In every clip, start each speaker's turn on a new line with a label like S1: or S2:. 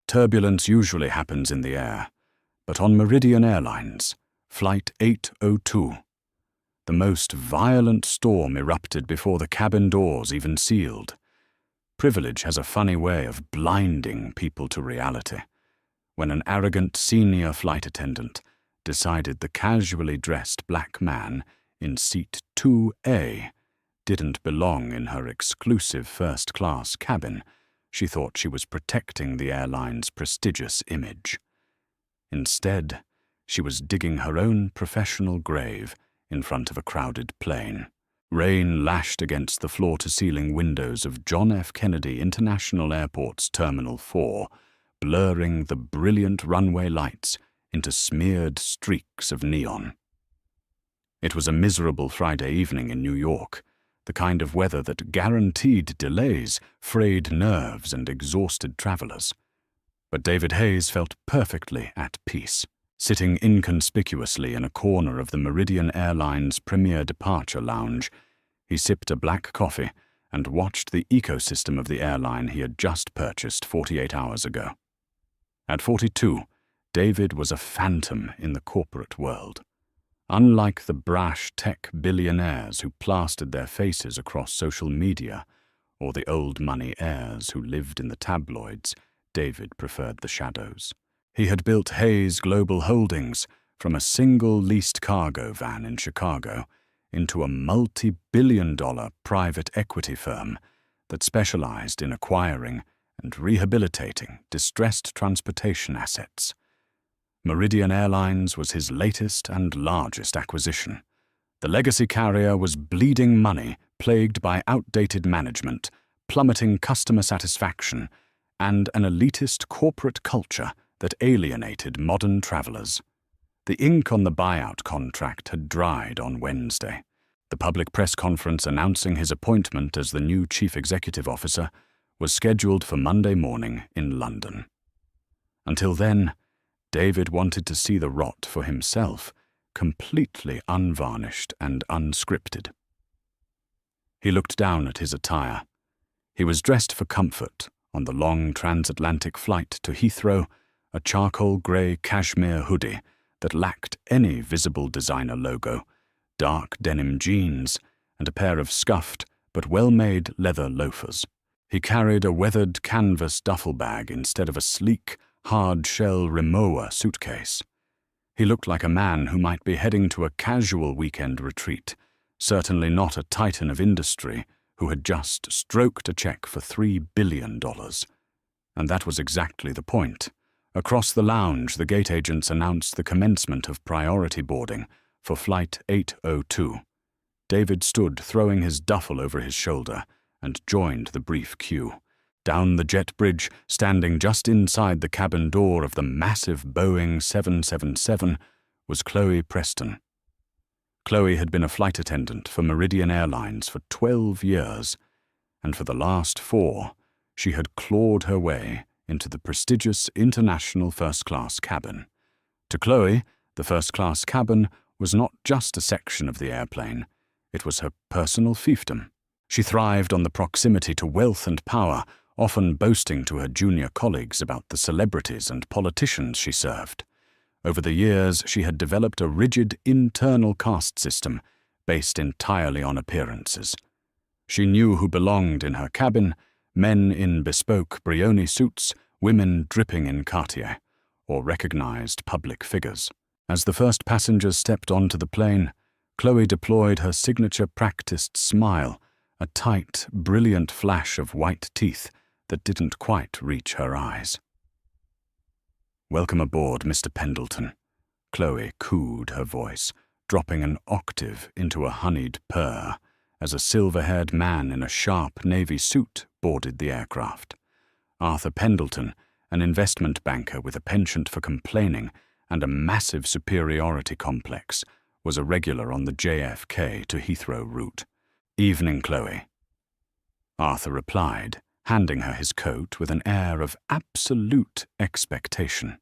S1: Turbulence usually happens in the air, but on Meridian Airlines, Flight 802, the most violent storm erupted before the cabin doors even sealed. Privilege has a funny way of blinding people to reality. When an arrogant senior flight attendant decided the casually dressed black man in seat 2A didn't belong in her exclusive first-class cabin, she thought she was protecting the airline's prestigious image. Instead, she was digging her own professional grave in front of a crowded plane. Rain lashed against the floor-to-ceiling windows of John F. Kennedy International Airport's Terminal 4, blurring the brilliant runway lights into smeared streaks of neon. It was a miserable Friday evening in New York, the kind of weather that guaranteed delays, frayed nerves, and exhausted travelers. But David Hayes felt perfectly at peace. Sitting inconspicuously in a corner of the Meridian Airlines premier departure lounge, he sipped a black coffee and watched the ecosystem of the airline he had just purchased 48 hours ago. At 42, David was a phantom in the corporate world. Unlike the brash tech billionaires who plastered their faces across social media, or the old money heirs who lived in the tabloids, David preferred the shadows. He had built Hayes Global Holdings from a single leased cargo van in Chicago into a multi-billion-dollar private equity firm that specialized in acquiring and rehabilitating distressed transportation assets. Meridian Airlines was his latest and largest acquisition. The legacy carrier was bleeding money, plagued by outdated management, plummeting customer satisfaction, and an elitist corporate culture that alienated modern travelers. The ink on the buyout contract had dried on Wednesday. The public press conference announcing his appointment as the new chief executive officer was scheduled for Monday morning in London. Until then, David wanted to see the rot for himself, completely unvarnished and unscripted. He looked down at his attire. He was dressed for comfort on the long transatlantic flight to Heathrow, a charcoal grey cashmere hoodie that lacked any visible designer logo, dark denim jeans, and a pair of scuffed but well-made leather loafers. He carried a weathered canvas duffel bag instead of a sleek, hard-shell Rimowa suitcase. He looked like a man who might be heading to a casual weekend retreat, certainly not a titan of industry who had just stroked a check for $3 billion. And that was exactly the point. Across the lounge, the gate agents announced the commencement of priority boarding for Flight 802. David stood throwing his duffel over his shoulder and joined the brief queue. Down the jet bridge, standing just inside the cabin door of the massive Boeing 777, was Chloe Preston. Chloe had been a flight attendant for Meridian Airlines for 12 years, and for the last 4, she had clawed her way into the prestigious international first-class cabin. To Chloe, the first-class cabin was not just a section of the airplane, it was her personal fiefdom. She thrived on the proximity to wealth and power, often boasting to her junior colleagues about the celebrities and politicians she served. Over the years, she had developed a rigid internal caste system based entirely on appearances. She knew who belonged in her cabin, men in bespoke Brioni suits, women dripping in Cartier, or recognized public figures. As the first passengers stepped onto the plane, Chloe deployed her signature practiced smile, a tight, brilliant flash of white teeth that didn't quite reach her eyes. "Welcome aboard, Mr. Pendleton," Chloe cooed her voice, dropping an octave into a honeyed purr as a silver-haired man in a sharp navy suit boarded the aircraft. Arthur Pendleton, an investment banker with a penchant for complaining and a massive superiority complex, was a regular on the JFK to Heathrow route. "Evening, Chloe," Arthur replied, handing her his coat with an air of absolute expectation.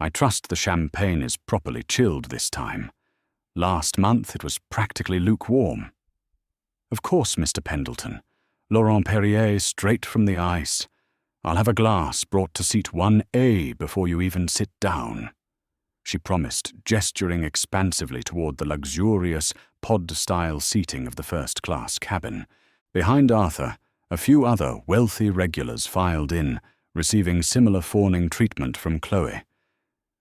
S1: "I trust the champagne is properly chilled this time. Last month it was practically lukewarm." "Of course, Mr. Pendleton. Laurent Perrier straight from the ice. I'll have a glass brought to seat 1A before you even sit down," she promised, gesturing expansively toward the luxurious, pod-style seating of the first-class cabin. Behind Arthur, a few other wealthy regulars filed in, receiving similar fawning treatment from Chloe.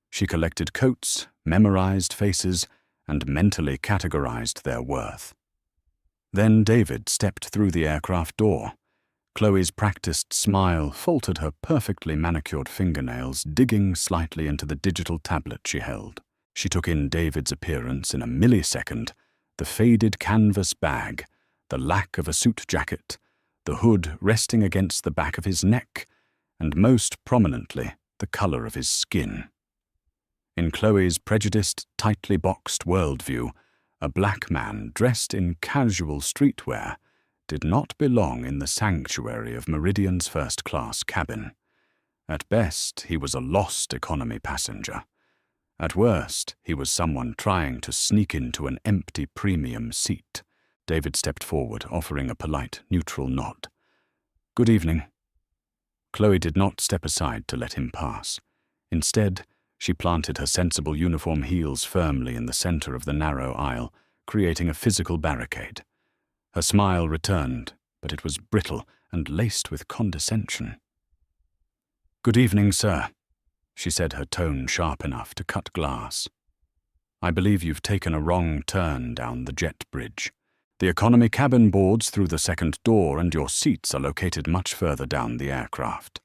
S1: She collected coats, memorized faces, and mentally categorized their worth. Then David stepped through the aircraft door. Chloe's practiced smile faltered her perfectly manicured fingernails, digging slightly into the digital tablet she held. She took in David's appearance in a millisecond, the faded canvas bag, the lack of a suit jacket, the hood resting against the back of his neck, and most prominently, the color of his skin. In Chloe's prejudiced, tightly boxed worldview, a black man dressed in casual streetwear did not belong in the sanctuary of Meridian's first-class cabin. At best, he was a lost economy passenger. At worst, he was someone trying to sneak into an empty premium seat. David stepped forward, offering a polite, neutral nod. "Good evening." Chloe did not step aside to let him pass. Instead, she planted her sensible uniform heels firmly in the center of the narrow aisle, creating a physical barricade. Her smile returned, but it was brittle and laced with condescension. "Good evening, sir," she said, her tone sharp enough to cut glass. "I believe you've taken a wrong turn down the jet bridge. The economy cabin boards through the second door, and your seats are located much further down the aircraft.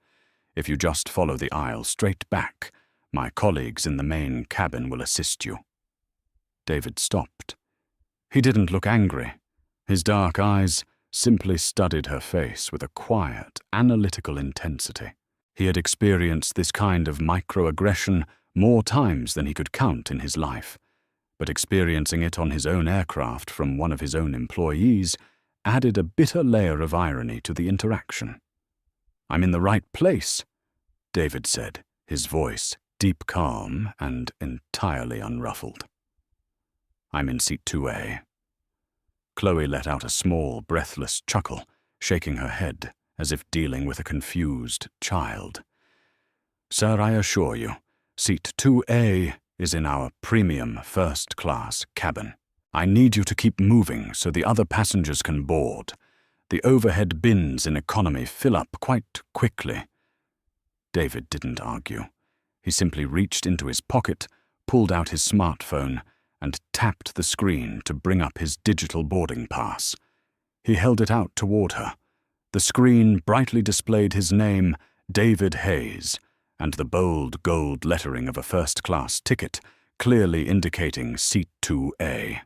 S1: If you just follow the aisle straight back, my colleagues in the main cabin will assist you." David stopped. He didn't look angry. His dark eyes simply studied her face with a quiet, analytical intensity. He had experienced this kind of microaggression more times than he could count in his life, but experiencing it on his own aircraft from one of his own employees added a bitter layer of irony to the interaction. "I'm in the right place," David said, his voice deep calm and entirely unruffled. "I'm in seat 2A. Chloe let out a small, breathless chuckle, shaking her head as if dealing with a confused child. "Sir, I assure you, seat 2A is in our premium first-class cabin. I need you to keep moving so the other passengers can board. The overhead bins in economy fill up quite quickly." David didn't argue. He simply reached into his pocket, pulled out his smartphone, and tapped the screen to bring up his digital boarding pass. He held it out toward her. The screen brightly displayed his name, David Hayes, and the bold gold lettering of a first-class ticket, clearly indicating seat 2A.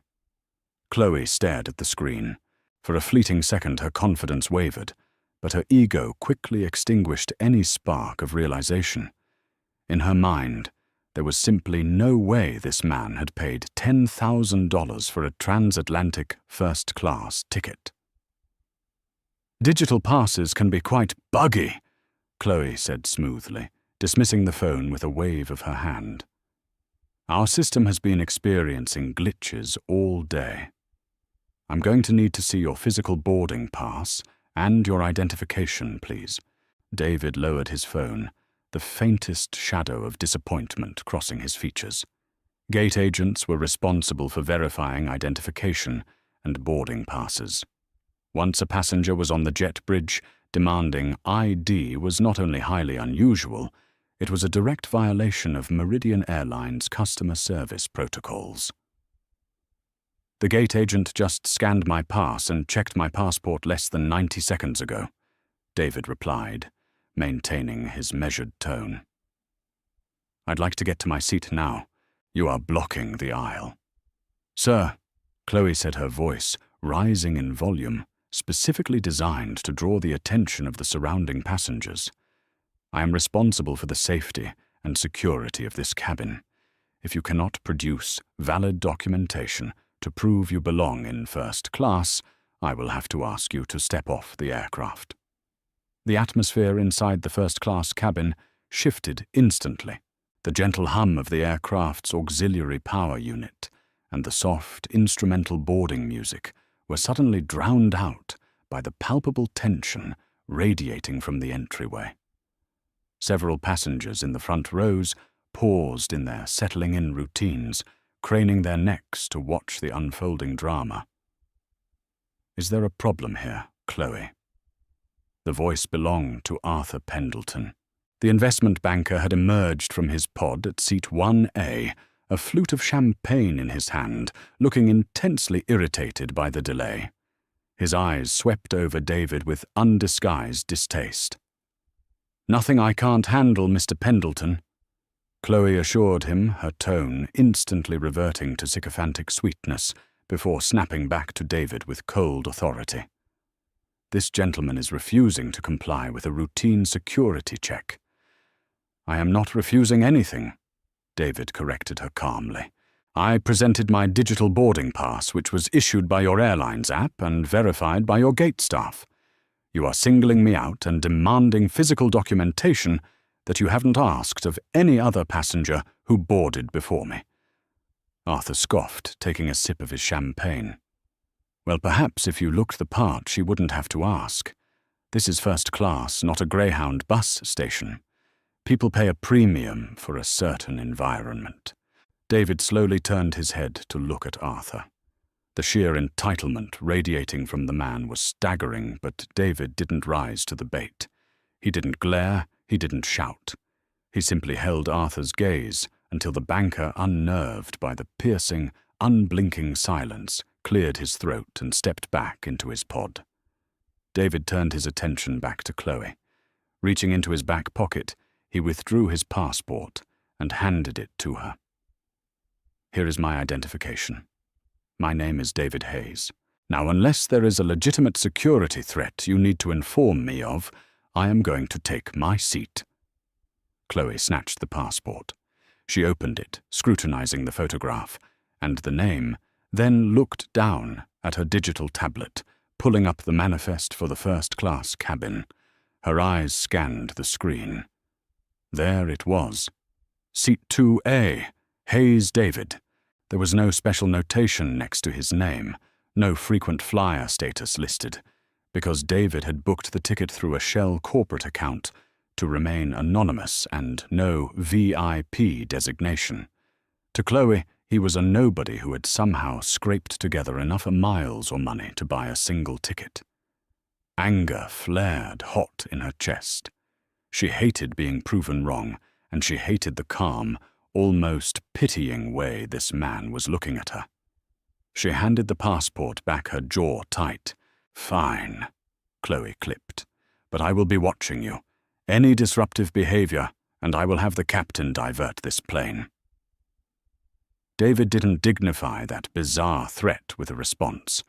S1: Chloe stared at the screen. For a fleeting second her confidence wavered, but her ego quickly extinguished any spark of realization. In her mind, there was simply no way this man had paid $10,000 for a transatlantic first-class ticket. "Digital passes can be quite buggy," Chloe said smoothly, dismissing the phone with a wave of her hand. "Our system has been experiencing glitches all day. I'm going to need to see your physical boarding pass and your identification, please." David lowered his phone, the faintest shadow of disappointment crossing his features. Gate agents were responsible for verifying identification and boarding passes. Once a passenger was on the jet bridge, demanding ID was not only highly unusual, it was a direct violation of Meridian Airline's customer service protocols. "The gate agent just scanned my pass and checked my passport less than 90 seconds ago," David replied, maintaining his measured tone. "I'd like to get to my seat now. You are blocking the aisle." "Sir," Chloe said, her voice rising in volume, specifically designed to draw the attention of the surrounding passengers, "I am responsible for the safety and security of this cabin. If you cannot produce valid documentation to prove you belong in first class, I will have to ask you to step off the aircraft." The atmosphere inside the first-class cabin shifted instantly. The gentle hum of the aircraft's auxiliary power unit and the soft, instrumental boarding music were suddenly drowned out by the palpable tension radiating from the entryway. Several passengers in the front rows paused in their settling-in routines, craning their necks to watch the unfolding drama. "Is there a problem here, Chloe?" The voice belonged to Arthur Pendleton. The investment banker had emerged from his pod at seat 1A, a flute of champagne in his hand, looking intensely irritated by the delay. His eyes swept over David with undisguised distaste. "Nothing I can't handle, Mr. Pendleton," Chloe assured him, her tone instantly reverting to sycophantic sweetness before snapping back to David with cold authority. "This gentleman is refusing to comply with a routine security check." "I am not refusing anything," David corrected her calmly. "I presented my digital boarding pass, which was issued by your airline's app and verified by your gate staff. You are singling me out and demanding physical documentation that you haven't asked of any other passenger who boarded before me." Arthur scoffed, taking a sip of his champagne. "Well, perhaps if you looked the part, she wouldn't have to ask. This is first class, not a Greyhound bus station. People pay a premium for a certain environment." David slowly turned his head to look at Arthur. The sheer entitlement radiating from the man was staggering, but David didn't rise to the bait. He didn't glare, he didn't shout. He simply held Arthur's gaze until the banker, unnerved by the piercing, unblinking silence, cleared his throat and stepped back into his pod. David turned his attention back to Chloe. Reaching into his back pocket, he withdrew his passport and handed it to her. "Here is my identification. My name is David Hayes. Now, unless there is a legitimate security threat you need to inform me of, I am going to take my seat." Chloe snatched the passport. She opened it, scrutinizing the photograph, and the name, then looked down at her digital tablet, pulling up the manifest for the first-class cabin. Her eyes scanned the screen. There it was. Seat 2A, Hayes David. There was no special notation next to his name, no frequent flyer status listed, because David had booked the ticket through a Shell corporate account to remain anonymous and no VIP designation. To Chloe, he was a nobody who had somehow scraped together enough miles or money to buy a single ticket. Anger flared hot in her chest. She hated being proven wrong, and she hated the calm, almost pitying way this man was looking at her. She handed the passport back, her jaw tight. "Fine," Chloe clipped, "but I will be watching you. Any disruptive behavior, and I will have the captain divert this plane." David didn't dignify that bizarre threat with a response.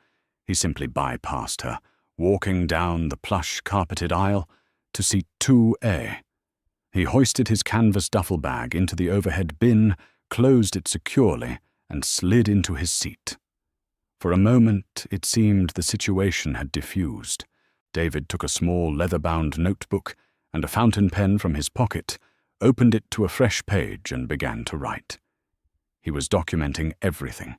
S1: He simply bypassed her, walking down the plush carpeted aisle to seat 2A. He hoisted his canvas duffel bag into the overhead bin, closed it securely, and slid into his seat. For a moment, it seemed the situation had diffused. David took a small leather-bound notebook and a fountain pen from his pocket, opened it to a fresh page, and began to write. He was documenting everything: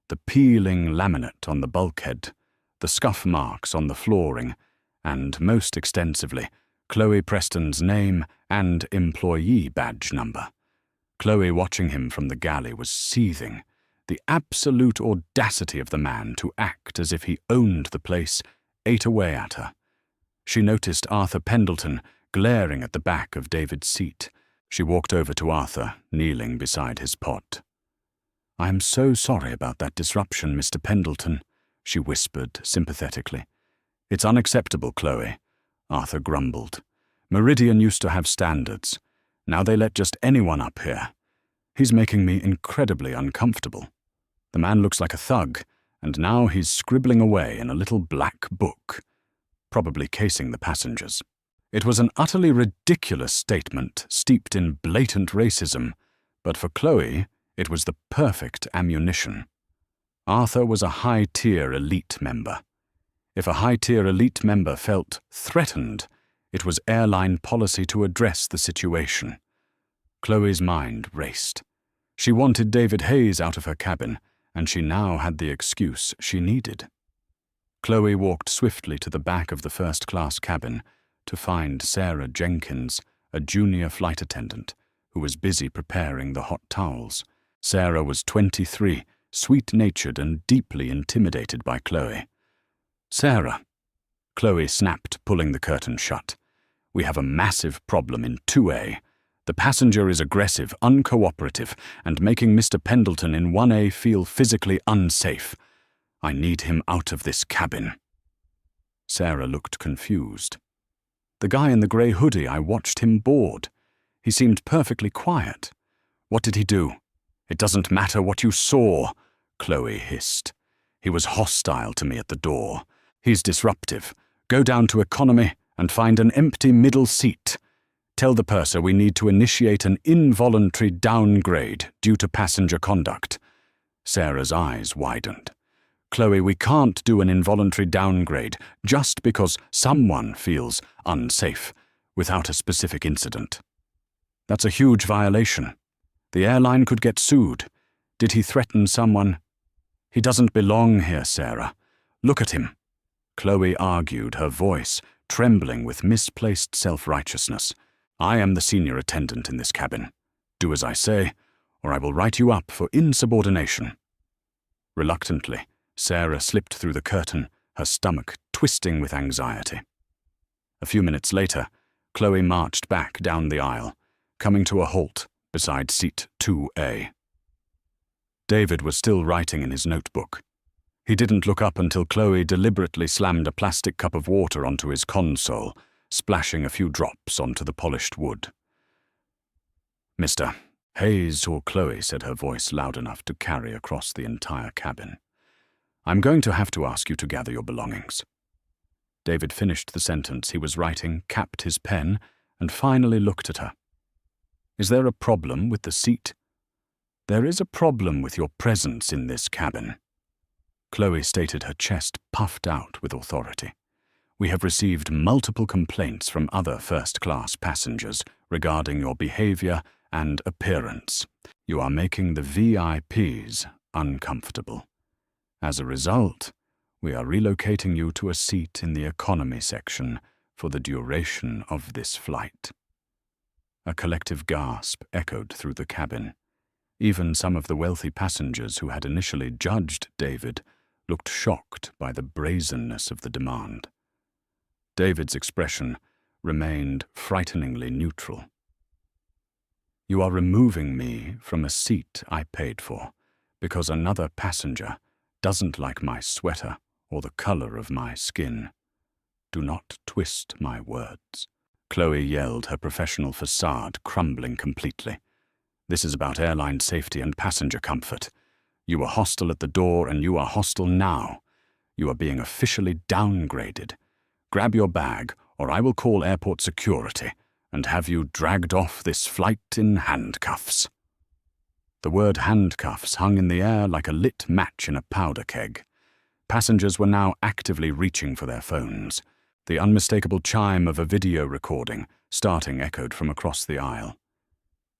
S1: the peeling laminate on the bulkhead, the scuff marks on the flooring, and, most extensively, Chloe Preston's name and employee badge number. Chloe, watching him from the galley, was seething. The absolute audacity of the man to act as if he owned the place ate away at her. She noticed Arthur Pendleton glaring at the back of David's seat. She walked over to Arthur, kneeling beside his pod. "I am so sorry about that disruption, Mr. Pendleton," she whispered sympathetically. "It's unacceptable, Chloe," Arthur grumbled. "Meridian used to have standards. Now they let just anyone up here. He's making me incredibly uncomfortable. The man looks like a thug, and now he's scribbling away in a little black book, probably casing the passengers." It was an utterly ridiculous statement steeped in blatant racism, but for Chloe, it was the perfect ammunition. Arthur was a high-tier elite member. If a high-tier elite member felt threatened, it was airline policy to address the situation. Chloe's mind raced. She wanted David Hayes out of her cabin, and she now had the excuse she needed. Chloe walked swiftly to the back of the first-class cabin to find Sarah Jenkins a junior flight attendant, who was busy preparing the hot towels. Sarah was 23, sweet-natured and deeply intimidated by Chloe. "Sarah," Chloe snapped, pulling the curtain shut. "We have a massive problem in 2A. The passenger is aggressive, uncooperative, and making Mr. Pendleton in 1A feel physically unsafe. I need him out of this cabin." Sarah looked confused. "The guy in the grey hoodie, I watched him board. He seemed perfectly quiet. What did he do?" "It doesn't matter what you saw," Chloe hissed. "He was hostile to me at the door. He's disruptive. Go down to economy and find an empty middle seat. Tell the purser we need to initiate an involuntary downgrade due to passenger conduct." Sarah's eyes widened. "Chloe, we can't do an involuntary downgrade just because someone feels unsafe without a specific incident. That's a huge violation. The airline could get sued. Did he threaten someone?" "He doesn't belong here, Sarah. Look at him." Chloe argued, her voice trembling with misplaced self-righteousness. "I am the senior attendant in this cabin. Do as I say, or I will write you up for insubordination." Reluctantly, Sarah slipped through the curtain, her stomach twisting with anxiety. A few minutes later, Chloe marched back down the aisle, coming to a halt beside seat 2A. David was still writing in his notebook. He didn't look up until Chloe deliberately slammed a plastic cup of water onto his console, splashing a few drops onto the polished wood. "Mr. Hayes or Chloe," said her voice loud enough to carry across the entire cabin. "I'm going to have to ask you to gather your belongings." David finished the sentence he was writing, capped his pen, and finally looked at her. "Is there a problem with the seat?" "There is a problem with your presence in this cabin." Chloe stated, her chest puffed out with authority. "We have received multiple complaints from other first-class passengers regarding your behavior and appearance. You are making the VIPs uncomfortable. As a result, we are relocating you to a seat in the economy section for the duration of this flight." A collective gasp echoed through the cabin. Even some of the wealthy passengers who had initially judged David looked shocked by the brazenness of the demand. David's expression remained frighteningly neutral. "You are removing me from a seat I paid for because another passenger doesn't like my sweater or the color of my skin. Do not twist my words." Chloe yelled, her professional facade crumbling completely. "This is about airline safety and passenger comfort. You were hostile at the door and you are hostile now. You are being officially downgraded. Grab your bag or I will call airport security and have you dragged off this flight in handcuffs." The word handcuffs hung in the air like a lit match in a powder keg. Passengers were now actively reaching for their phones. The unmistakable chime of a video recording, starting, echoed from across the aisle.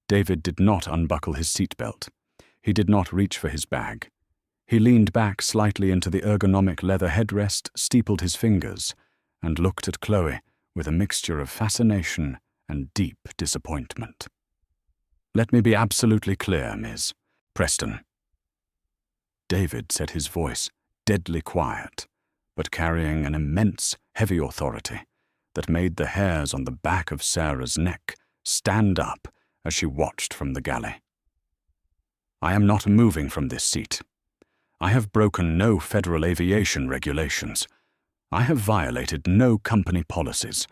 S1: David did not unbuckle his seatbelt. He did not reach for his bag. He leaned back slightly into the ergonomic leather headrest, steepled his fingers, and looked at Chloe with a mixture of fascination and deep disappointment. "Let me be absolutely clear, Ms. Preston." David said, his voice deadly quiet, but carrying an immense, heavy authority that made the hairs on the back of Sarah's neck stand up as she watched from the galley. "I am not moving from this seat. I have broken no federal aviation regulations. I have violated no company policies,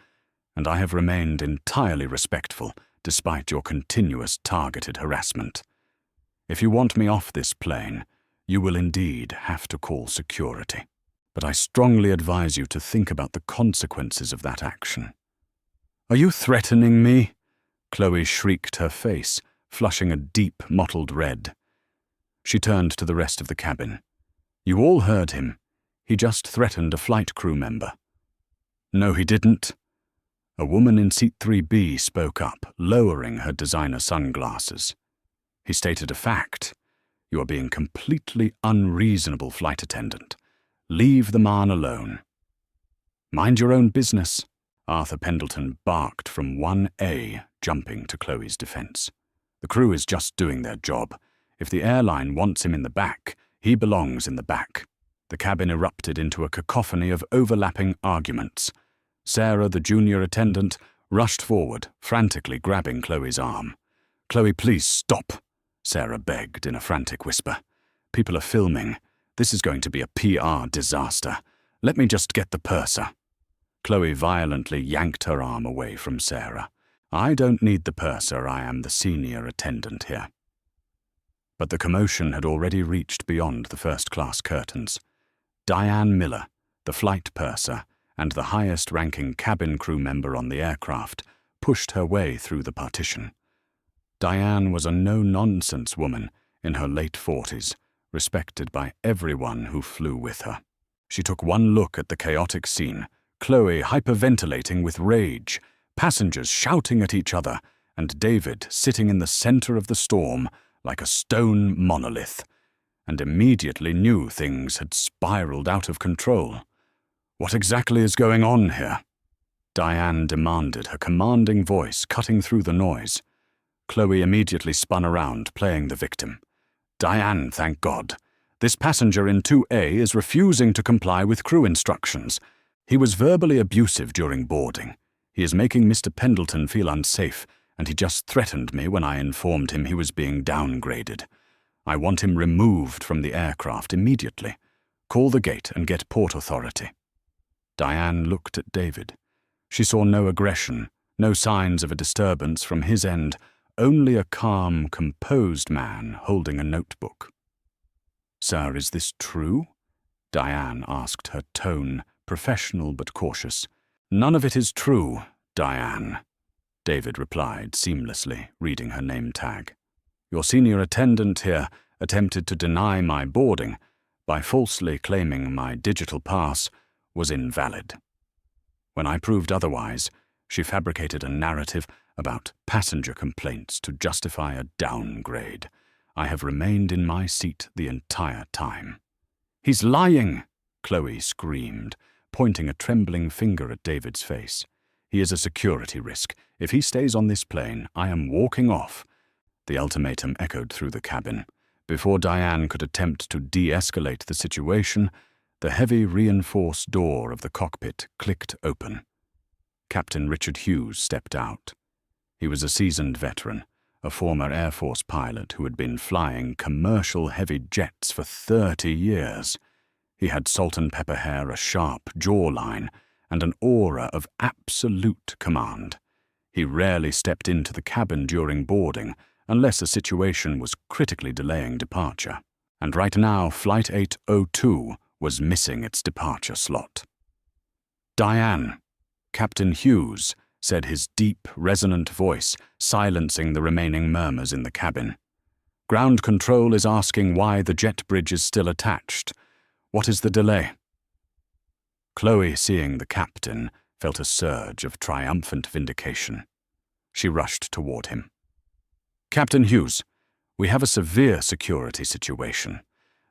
S1: and I have remained entirely respectful despite your continuous targeted harassment. If you want me off this plane, you will indeed have to call security. But I strongly advise you to think about the consequences of that action." "Are you threatening me?" Chloe shrieked, her face flushing a deep, mottled red. She turned to the rest of the cabin. "You all heard him. He just threatened a flight crew member." "No, he didn't." A woman in seat 3B spoke up, lowering her designer sunglasses. "He stated a fact. You are being completely unreasonable, flight attendant. Leave the man alone." "Mind your own business. Arthur Pendleton barked from 1A, jumping to Chloe's defense. The crew is just doing their job. If the airline wants him in the back, he belongs in the back. The cabin erupted into a cacophony of overlapping arguments. Sarah, the junior attendant, rushed forward, frantically grabbing Chloe's arm. "Chloe, please stop," Sarah begged in a frantic whisper. "People are filming. This is going to be a PR disaster. Let me just get the purser." Chloe violently yanked her arm away from Sarah. "I don't need the purser, I am the senior attendant here." But the commotion had already reached beyond the first-class curtains. Diane Miller, the flight purser, and the highest-ranking cabin crew member on the aircraft, pushed her way through the partition. Diane was a no-nonsense woman in her late 40s, respected by everyone who flew with her. She took one look at the chaotic scene, Chloe hyperventilating with rage, passengers shouting at each other, and David sitting in the center of the storm like a stone monolith, and immediately knew things had spiraled out of control. "What exactly is going on here?" Diane demanded, her commanding voice cutting through the noise. Chloe immediately spun around, playing the victim. "Diane, thank God. This passenger in 2A is refusing to comply with crew instructions. He was verbally abusive during boarding. He is making Mr. Pendleton feel unsafe, and he just threatened me when I informed him he was being downgraded. I want him removed from the aircraft immediately. Call the gate and get port authority." Diane looked at David. She saw no aggression, no signs of a disturbance from his end, only a calm, composed man holding a notebook. "Sir, is this true?" Diane asked, her tone professional but cautious. "None of it is true, Diane," David replied seamlessly, reading her name tag. "Your senior attendant here attempted to deny my boarding by falsely claiming my digital pass was invalid. When I proved otherwise, she fabricated a narrative about passenger complaints to justify a downgrade. I have remained in my seat the entire time." "He's lying!" Chloe screamed, pointing a trembling finger at David's face. "He is a security risk. If he stays on this plane, I am walking off." The ultimatum echoed through the cabin. Before Diane could attempt to de-escalate the situation, the heavy reinforced door of the cockpit clicked open. Captain Richard Hughes stepped out. He was a seasoned veteran, a former Air Force pilot who had been flying commercial heavy jets for 30 years. He had salt-and-pepper hair, a sharp jawline, and an aura of absolute command. He rarely stepped into the cabin during boarding, unless a situation was critically delaying departure. And right now, Flight 802 was missing its departure slot. "Diane," Captain Hughes said, his deep, resonant voice silencing the remaining murmurs in the cabin. "Ground control is asking why the jet bridge is still attached. What is the delay?" Chloe, seeing the captain, felt a surge of triumphant vindication. She rushed toward him. "Captain Hughes, we have a severe security situation.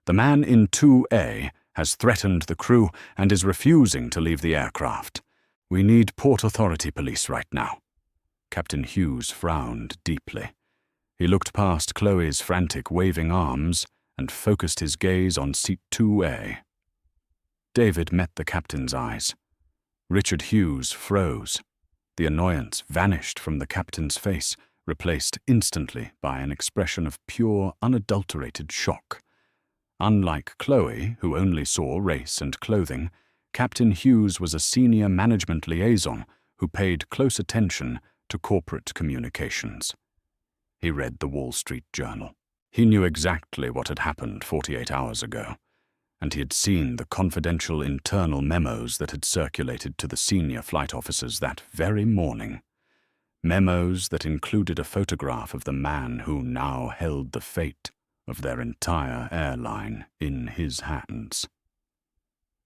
S1: The man in 2A has threatened the crew and is refusing to leave the aircraft. We need Port Authority police right now." Captain Hughes frowned deeply. He looked past Chloe's frantic waving arms and focused his gaze on seat 2A. David met the captain's eyes. Richard Hughes froze. The annoyance vanished from the captain's face, replaced instantly by an expression of pure, unadulterated shock. Unlike Chloe, who only saw race and clothing, Captain Hughes was a senior management liaison who paid close attention to corporate communications. He read the Wall Street Journal. He knew exactly what had happened 48 hours ago, and he had seen the confidential internal memos that had circulated to the senior flight officers that very morning. Memos that included a photograph of the man who now held the fate of their entire airline in his hands.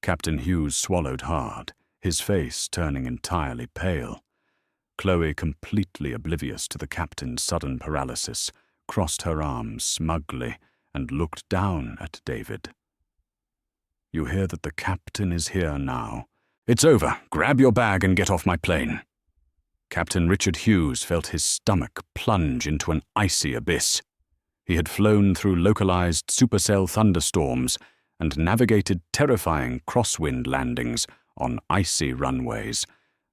S1: Captain Hughes swallowed hard, his face turning entirely pale. Chloe, completely oblivious to the captain's sudden paralysis, crossed her arms smugly and looked down at David. "You hear that the captain is here now. It's over. Grab your bag and get off my plane. Captain Richard Hughes felt his stomach plunge into an icy abyss. He had flown through localized supercell thunderstorms and navigated terrifying crosswind landings on icy runways,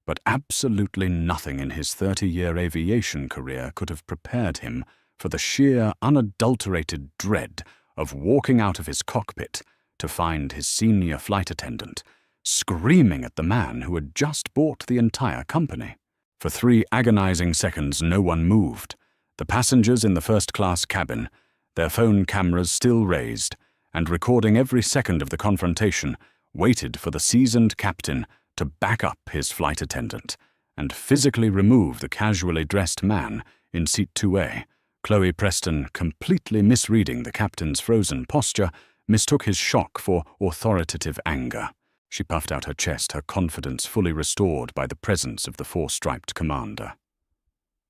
S1: but absolutely nothing in his 30-year aviation career could have prepared him for the sheer, unadulterated dread of walking out of his cockpit to find his senior flight attendant screaming at the man who had just bought the entire company. For 3 agonizing seconds, no one moved. The passengers in the first-class cabin, their phone cameras still raised, and recording every second of the confrontation, waited for the seasoned captain to back up his flight attendant and physically remove the casually dressed man in seat 2A. Chloe Preston, completely misreading the captain's frozen posture, mistook his shock for authoritative anger. She puffed out her chest, her confidence fully restored by the presence of the 4-striped commander.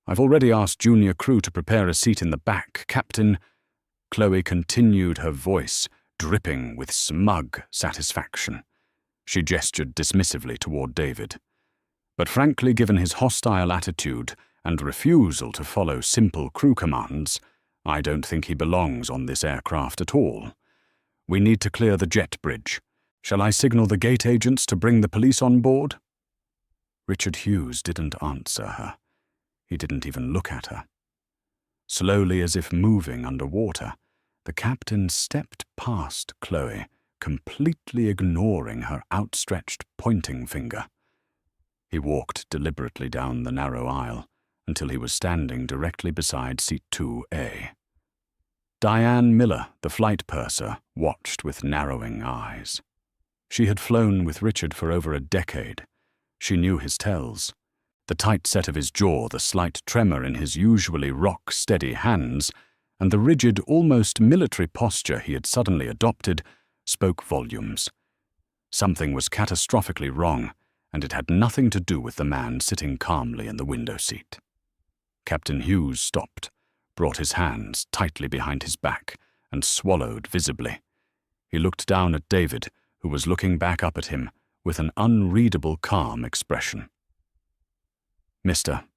S1: "I've already asked junior crew to prepare a seat in the back, Captain." Chloe continued, her voice dripping with smug satisfaction. She gestured dismissively toward David. But frankly, given his hostile attitude and refusal to follow simple crew commands, I don't think he belongs on this aircraft at all. We need to clear the jet bridge. Shall I signal the gate agents to bring the police on board? Richard Hughes didn't answer her. He didn't even look at her. Slowly, as if moving underwater, the captain stepped past Chloe, completely ignoring her outstretched pointing finger. He walked deliberately down the narrow aisle until he was standing directly beside seat 2A. Diane Miller, the flight purser, watched with narrowing eyes. She had flown with Richard for over a decade. She knew his tells. The tight set of his jaw, the slight tremor in his usually rock-steady hands, and the rigid, almost military posture he had suddenly adopted spoke volumes. Something was catastrophically wrong, and it had nothing to do with the man sitting calmly in the window seat. Captain Hughes stopped, brought his hands tightly behind his back, and swallowed visibly. He looked down at David, who was looking back up at him with an unreadable calm expression. "Mr.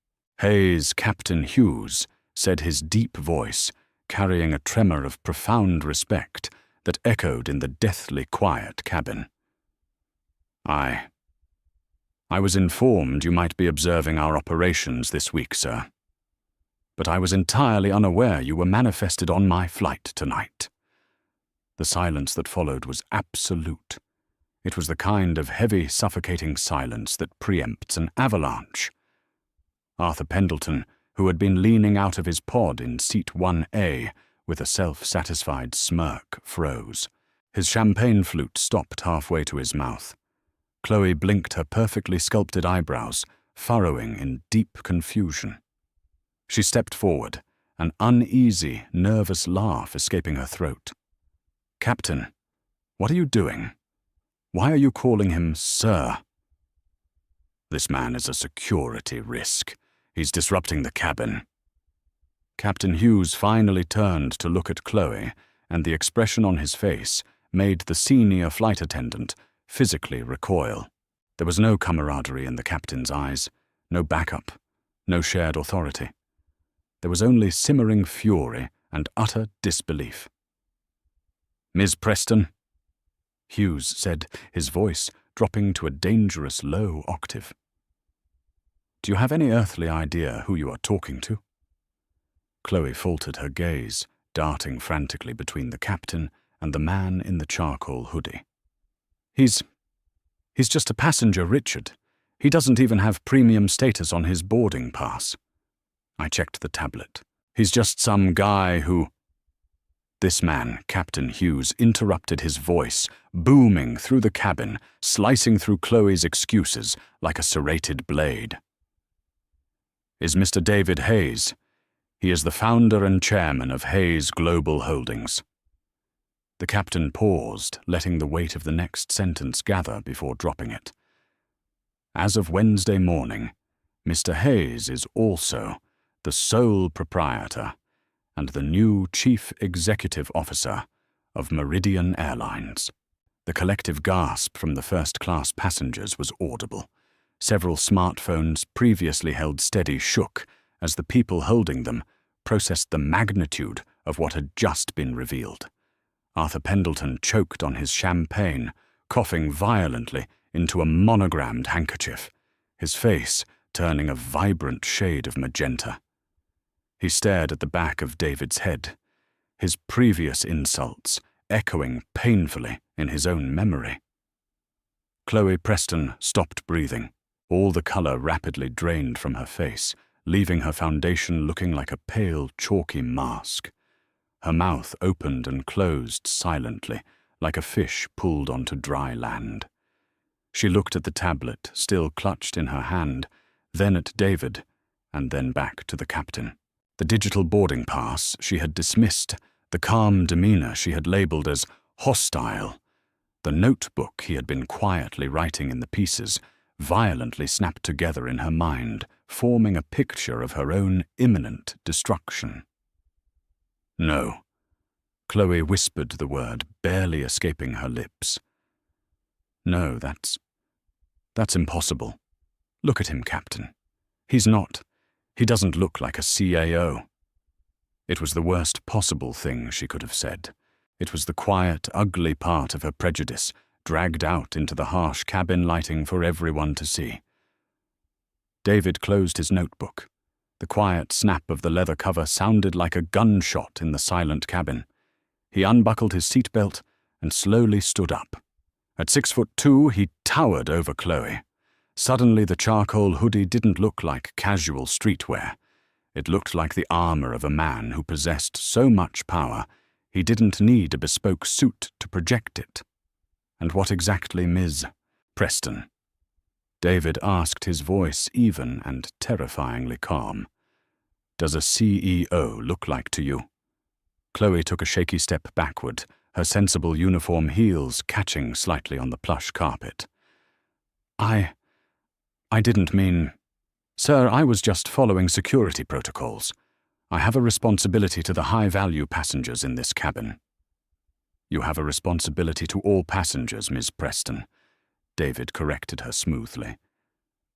S1: Hayes, Captain Hughes," said his deep voice, carrying a tremor of profound respect that echoed in the deathly quiet cabin. I was informed you might be observing our operations this week, sir. But I was entirely unaware you were manifested on my flight tonight." The silence that followed was absolute. It was the kind of heavy, suffocating silence that preempts an avalanche. Arthur Pendleton, who had been leaning out of his pod in seat 1A with a self-satisfied smirk, froze. His champagne flute stopped halfway to his mouth. Chloe blinked her perfectly sculpted eyebrows, furrowing in deep confusion. She stepped forward, an uneasy, nervous laugh escaping her throat. "Captain, what are you doing? Why are you calling him Sir?" "This man is a security risk. He's disrupting the cabin." Captain Hughes finally turned to look at Chloe, and the expression on his face made the senior flight attendant physically recoil. There was no camaraderie in the captain's eyes, no backup, no shared authority. There was only simmering fury and utter disbelief. "Ms. Preston," Hughes said, his voice dropping to a dangerous low octave. "Do you have any earthly idea who you are talking to?" Chloe faltered her gaze, darting frantically between the captain and the man in the charcoal hoodie. He's just a passenger, Richard. He doesn't even have premium status on his boarding pass." I checked the tablet. "He's just some guy who—" This man, Captain Hughes, interrupted, his voice booming through the cabin, slicing through Chloe's excuses like a serrated blade. "Is Mr. David Hayes. He is the founder and chairman of Hayes Global Holdings." The captain paused, letting the weight of the next sentence gather before dropping it. "As of Wednesday morning, Mr. Hayes is also the sole proprietor and the new chief executive officer of Meridian Airlines." The collective gasp from the first-class passengers was audible. Several smartphones previously held steady shook as the people holding them processed the magnitude of what had just been revealed. Arthur Pendleton choked on his champagne, coughing violently into a monogrammed handkerchief, his face turning a vibrant shade of magenta. He stared at the back of David's head, his previous insults echoing painfully in his own memory. Chloe Preston stopped breathing. All the colour rapidly drained from her face, leaving her foundation looking like a pale, chalky mask. Her mouth opened and closed silently, like a fish pulled onto dry land. She looked at the tablet, still clutched in her hand, then at David, and then back to the captain. The digital boarding pass she had dismissed, the calm demeanour she had labelled as hostile, the notebook he had been quietly writing in the pieces, violently snapped together in her mind, forming a picture of her own imminent destruction. No. Chloe whispered the word, barely escaping her lips. No, that's impossible. Look at him, Captain. He doesn't look like a CAO. It was the worst possible thing she could have said. It was the quiet, ugly part of her prejudice, dragged out into the harsh cabin lighting for everyone to see. David closed his notebook. The quiet snap of the leather cover sounded like a gunshot in the silent cabin. He unbuckled his seatbelt and slowly stood up. At 6'2", he towered over Chloe. Suddenly the charcoal hoodie didn't look like casual streetwear. It looked like the armor of a man who possessed so much power he didn't need a bespoke suit to project it. And what exactly, Ms. Preston? David asked, his voice even and terrifyingly calm. Does a CEO look like to you? Chloe took a shaky step backward, her sensible uniform heels catching slightly on the plush carpet. I didn't mean... Sir, I was just following security protocols. I have a responsibility to the high-value passengers in this cabin. You have a responsibility to all passengers, Ms. Preston. David corrected her smoothly.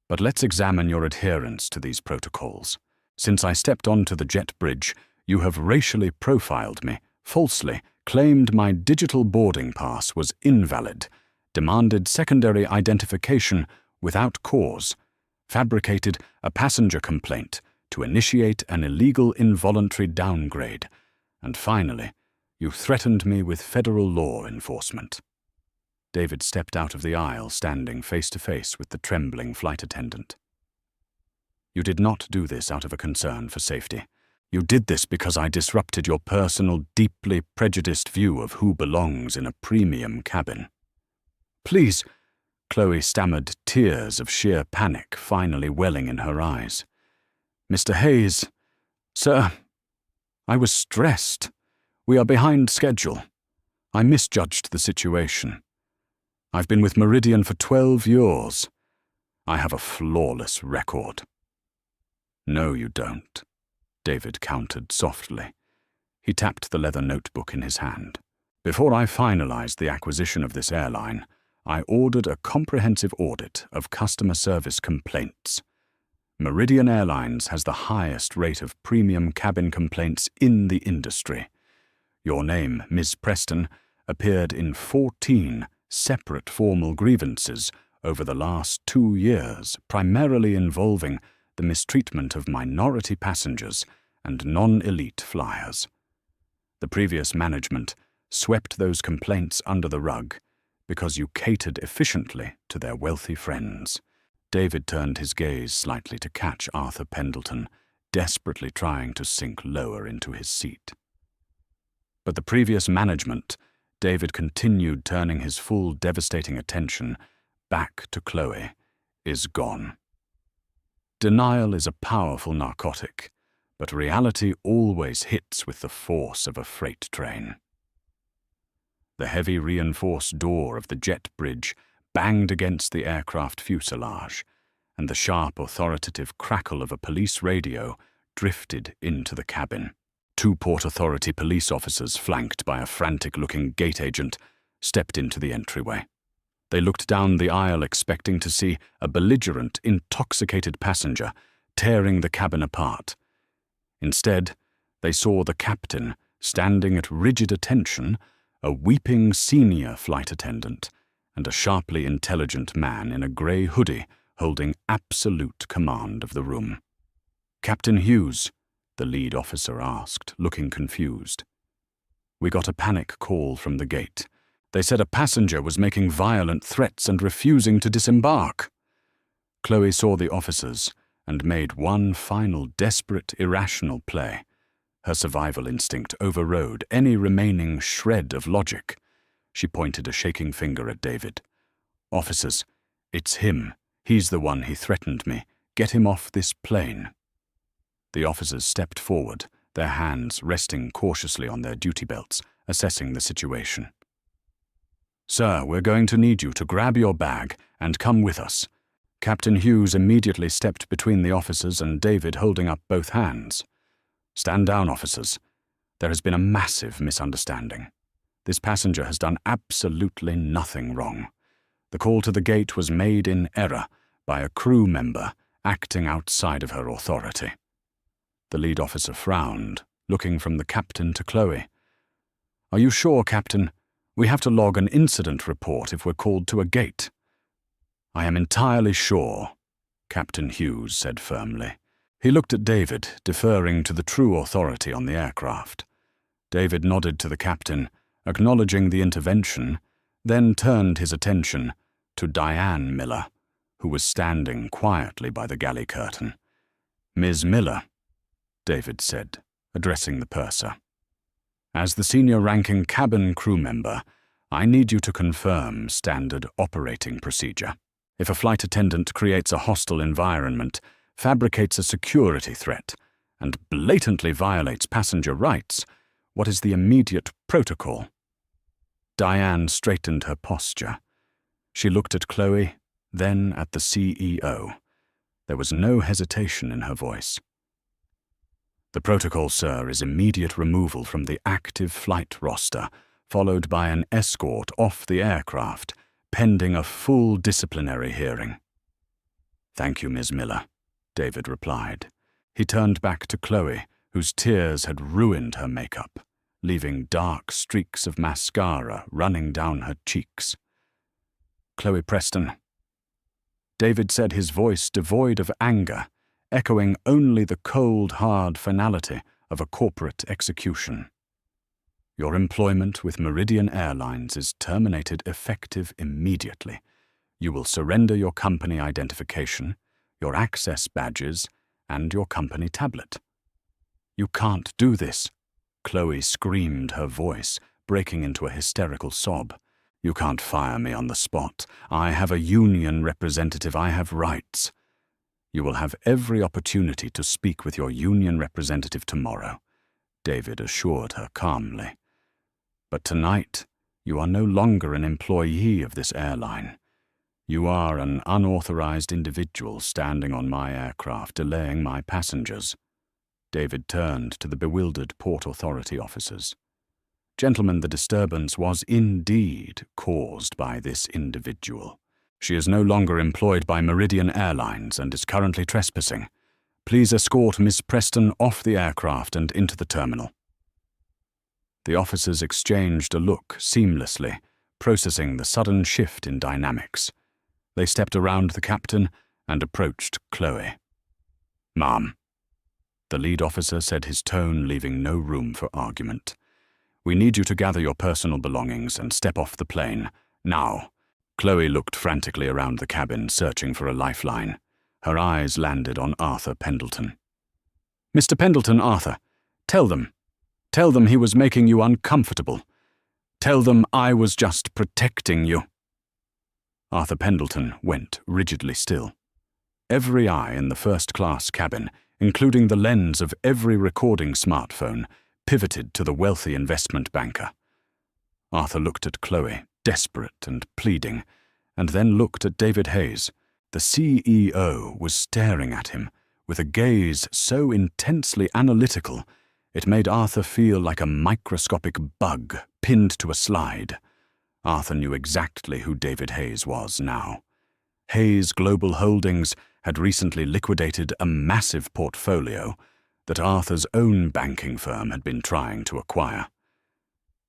S1: But let's examine your adherence to these protocols. Since I stepped onto the jet bridge, you have racially profiled me, falsely claimed my digital boarding pass was invalid, demanded secondary identification without cause, fabricated a passenger complaint to initiate an illegal involuntary downgrade, and finally, you threatened me with federal law enforcement. David stepped out of the aisle, standing face to face with the trembling flight attendant. You did not do this out of a concern for safety. You did this because I disrupted your personal, deeply prejudiced view of who belongs in a premium cabin. Please, Chloe stammered, tears of sheer panic finally welling in her eyes. Mr. Hayes, sir, I was stressed. We are behind schedule. I misjudged the situation. I've been with Meridian for 12 years. I have a flawless record. No, you don't, David countered softly. He tapped the leather notebook in his hand. Before I finalized the acquisition of this airline, I ordered a comprehensive audit of customer service complaints. Meridian Airlines has the highest rate of premium cabin complaints in the industry. Your name, Ms. Preston, appeared in 14 separate formal grievances over the last 2 years, primarily involving the mistreatment of minority passengers and non-elite flyers. The previous management swept those complaints under the rug because you catered efficiently to their wealthy friends. David turned his gaze slightly to catch Arthur Pendleton, desperately trying to sink lower into his seat. But the previous management, David continued, turning his full devastating attention back to Chloe, is gone. Denial is a powerful narcotic, but reality always hits with the force of a freight train. The heavy reinforced door of the jet bridge banged against the aircraft fuselage, and the sharp, authoritative crackle of a police radio drifted into the cabin. 2 Port Authority police officers, flanked by a frantic-looking gate agent, stepped into the entryway. They looked down the aisle expecting to see a belligerent, intoxicated passenger tearing the cabin apart. Instead, they saw the captain standing at rigid attention, a weeping senior flight attendant, and a sharply intelligent man in a grey hoodie holding absolute command of the room. "Captain Hughes?" the lead officer asked, looking confused. "We got a panic call from the gate. They said a passenger was making violent threats and refusing to disembark." Chloe saw the officers and made one final desperate, irrational play. Her survival instinct overrode any remaining shred of logic. She pointed a shaking finger at David. "Officers, it's him. He's the one he threatened me. Get him off this plane." The officers stepped forward, their hands resting cautiously on their duty belts, assessing the situation. "Sir, we're going to need you to grab your bag and come with us." Captain Hughes immediately stepped between the officers and David, holding up both hands. "Stand down, officers. There has been a massive misunderstanding. This passenger has done absolutely nothing wrong. The call to the gate was made in error by a crew member acting outside of her authority." The lead officer frowned, looking from the captain to Chloe. "Are you sure, Captain? We have to log an incident report if we're called to a gate." "I am entirely sure," Captain Hughes said firmly. He looked at David, deferring to the true authority on the aircraft. David nodded to the captain, acknowledging the intervention, then turned his attention to Diane Miller, who was standing quietly by the galley curtain. "Ms. Miller," David said, addressing the purser. "As the senior-ranking cabin crew member, I need you to confirm standard operating procedure. If a flight attendant creates a hostile environment, fabricates a security threat, and blatantly violates passenger rights, what is the immediate protocol?" Diane straightened her posture. She looked at Chloe, then at the CEO. There was no hesitation in her voice. "The protocol, sir, is immediate removal from the active flight roster, followed by an escort off the aircraft, pending a full disciplinary hearing." "Thank you, Ms. Miller," David replied. He turned back to Chloe, whose tears had ruined her makeup, leaving dark streaks of mascara running down her cheeks. "Chloe Preston." David said, his voice devoid of anger, echoing only the cold, hard finality of a corporate execution. "Your employment with Meridian Airlines is terminated effective immediately. You will surrender your company identification, your access badges, and your company tablet." "You can't do this," Chloe screamed, her voice breaking into a hysterical sob. "You can't fire me on the spot. I have a union representative. I have rights." "You will have every opportunity to speak with your union representative tomorrow," David assured her calmly. "But tonight, you are no longer an employee of this airline. You are an unauthorized individual standing on my aircraft, delaying my passengers." David turned to the bewildered Port Authority officers. "Gentlemen, the disturbance was indeed caused by this individual. She is no longer employed by Meridian Airlines and is currently trespassing. Please escort Miss Preston off the aircraft and into the terminal." The officers exchanged a look seamlessly, processing the sudden shift in dynamics. They stepped around the captain and approached Chloe. "Ma'am," the lead officer said, his tone leaving no room for argument. "We need you to gather your personal belongings and step off the plane, now." Chloe looked frantically around the cabin, searching for a lifeline. Her eyes landed on Arthur Pendleton. "Mr. Pendleton, Arthur, tell them he was making you uncomfortable. Tell them I was just protecting you." Arthur Pendleton went rigidly still. Every eye in the first-class cabin, including the lens of every recording smartphone, pivoted to the wealthy investment banker. Arthur looked at Chloe, desperate and pleading, and then looked at David Hayes. The CEO was staring at him with a gaze so intensely analytical it made Arthur feel like a microscopic bug pinned to a slide. Arthur knew exactly who David Hayes was now. Hayes Global Holdings had recently liquidated a massive portfolio that Arthur's own banking firm had been trying to acquire.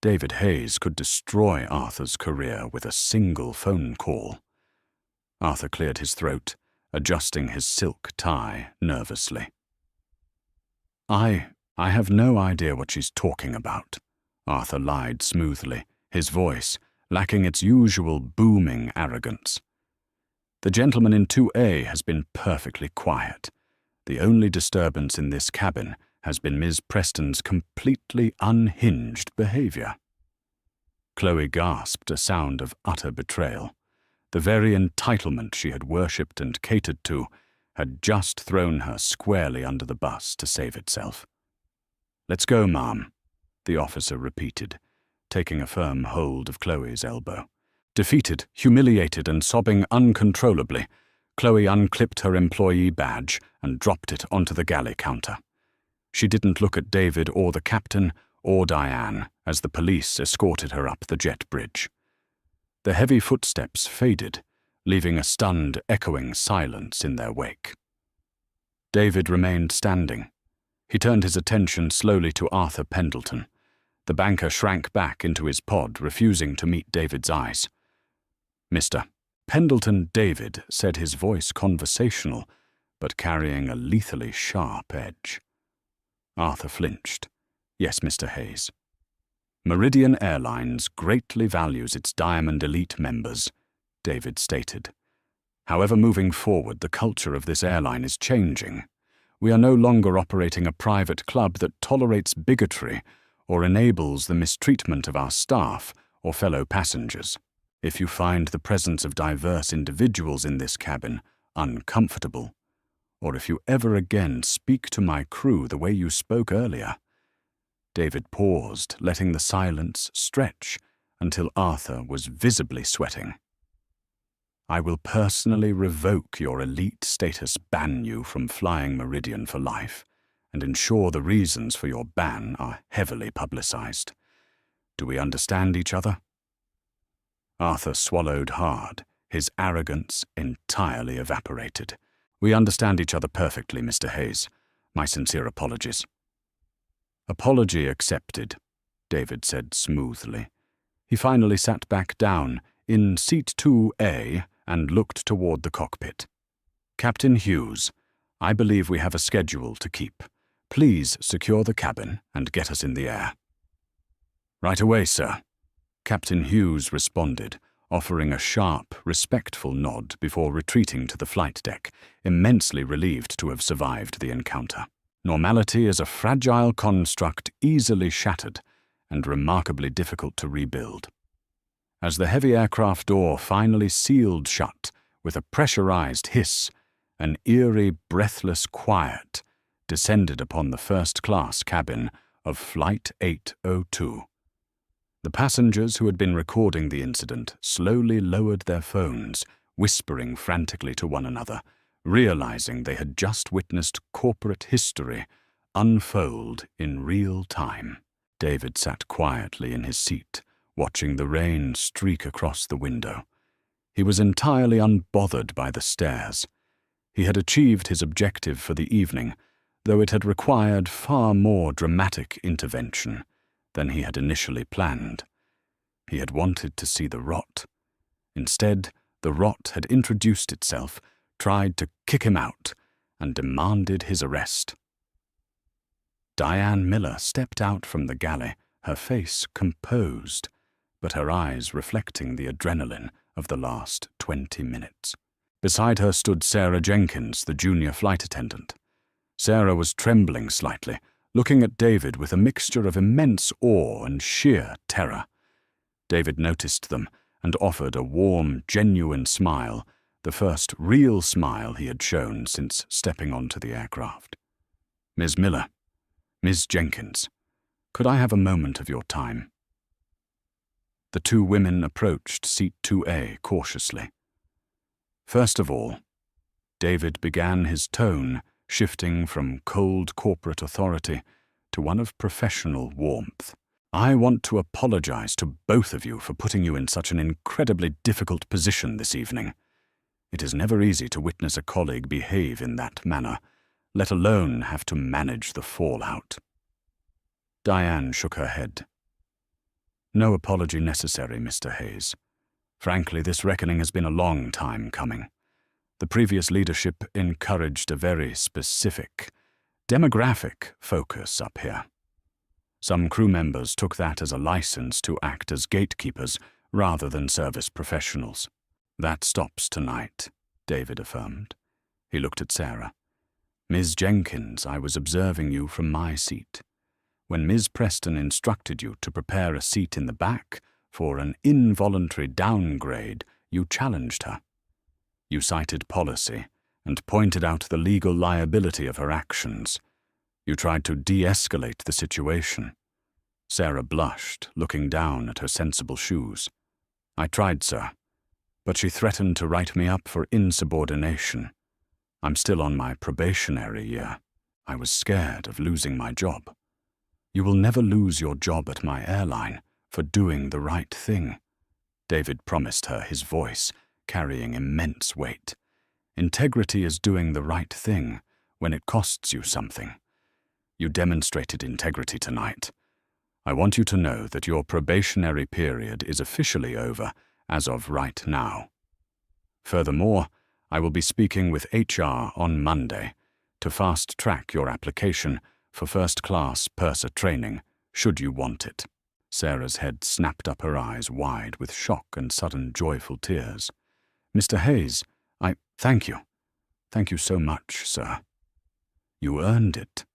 S1: David Hayes could destroy Arthur's career with a single phone call. Arthur cleared his throat, adjusting his silk tie nervously. I have no idea what she's talking about, Arthur lied smoothly, his voice lacking its usual booming arrogance. The gentleman in 2A has been perfectly quiet. The only disturbance in this cabin has been Ms. Preston's completely unhinged behavior. Chloe gasped a sound of utter betrayal. The very entitlement she had worshipped and catered to had just thrown her squarely under the bus to save itself. "Let's go, ma'am," the officer repeated, taking a firm hold of Chloe's elbow. Defeated, humiliated, and sobbing uncontrollably, Chloe unclipped her employee badge and dropped it onto the galley counter. She didn't look at David or the captain or Diane as the police escorted her up the jet bridge. The heavy footsteps faded, leaving a stunned, echoing silence in their wake. David remained standing. He turned his attention slowly to Arthur Pendleton. The banker shrank back into his pod, refusing to meet David's eyes. "Mr. Pendleton," David said, his voice conversational, but carrying a lethally sharp edge. Arthur flinched. "Yes, Mr. Hayes." "Meridian Airlines greatly values its Diamond Elite members," David stated. "However, moving forward, the culture of this airline is changing. We are no longer operating a private club that tolerates bigotry or enables the mistreatment of our staff or fellow passengers. If you find the presence of diverse individuals in this cabin uncomfortable, or if you ever again speak to my crew the way you spoke earlier—" David paused, letting the silence stretch until Arthur was visibly sweating. "I will personally revoke your elite status, ban you from flying Meridian for life, and ensure the reasons for your ban are heavily publicized. Do we understand each other?" Arthur swallowed hard, his arrogance entirely evaporated. "We understand each other perfectly, Mr. Hayes. My sincere apologies." "Apology accepted," David said smoothly. He finally sat back down in seat 2A and looked toward the cockpit. "Captain Hughes, I believe we have a schedule to keep. Please secure the cabin and get us in the air." "Right away, sir," Captain Hughes responded, offering a sharp, respectful nod before retreating to the flight deck, immensely relieved to have survived the encounter. Normality is a fragile construct easily shattered and remarkably difficult to rebuild. As the heavy aircraft door finally sealed shut with a pressurized hiss, an eerie, breathless quiet descended upon the first-class cabin of Flight 802. The passengers who had been recording the incident slowly lowered their phones, whispering frantically to one another, realizing they had just witnessed corporate history unfold in real time. David sat quietly in his seat, watching the rain streak across the window. He was entirely unbothered by the stares. He had achieved his objective for the evening, though it had required far more dramatic intervention than he had initially planned. He had wanted to see the rot. Instead, the rot had introduced itself, tried to kick him out, and demanded his arrest. Diane Miller stepped out from the galley, her face composed, but her eyes reflecting the adrenaline of the last 20 minutes. Beside her stood Sarah Jenkins, the junior flight attendant. Sarah was trembling slightly, looking at David with a mixture of immense awe and sheer terror. David noticed them and offered a warm, genuine smile, the first real smile he had shown since stepping onto the aircraft. "Ms. Miller, Ms. Jenkins, could I have a moment of your time?" The two women approached seat 2A cautiously. First of all, David began, his tone shifting from cold corporate authority to one of professional warmth. I want to apologize to both of you for putting you in such an incredibly difficult position this evening. It is never easy to witness a colleague behave in that manner, let alone have to manage the fallout." Diane shook her head. "No apology necessary, Mr. Hayes. Frankly, this reckoning has been a long time coming. The previous leadership encouraged a very specific, demographic focus up here. Some crew members took that as a license to act as gatekeepers rather than service professionals. That stops tonight," David affirmed. He looked at Sarah. "Ms. Jenkins, I was observing you from my seat. When Ms. Preston instructed you to prepare a seat in the back for an involuntary downgrade, you challenged her. You cited policy and pointed out the legal liability of her actions. You tried to de-escalate the situation." Sarah blushed, looking down at her sensible shoes. "I tried, sir, but she threatened to write me up for insubordination. I'm still on my probationary year. I was scared of losing my job." "You will never lose your job at my airline for doing the right thing," David promised her, his voice carrying immense weight. "Integrity is doing the right thing when it costs you something. You demonstrated integrity tonight. I want you to know that your probationary period is officially over as of right now. Furthermore, I will be speaking with HR on Monday to fast-track your application for first-class purser training, should you want it." Sarah's head snapped up, her eyes wide with shock and sudden joyful tears. "Mr. Hayes, thank you. Thank you so much, sir. You earned it."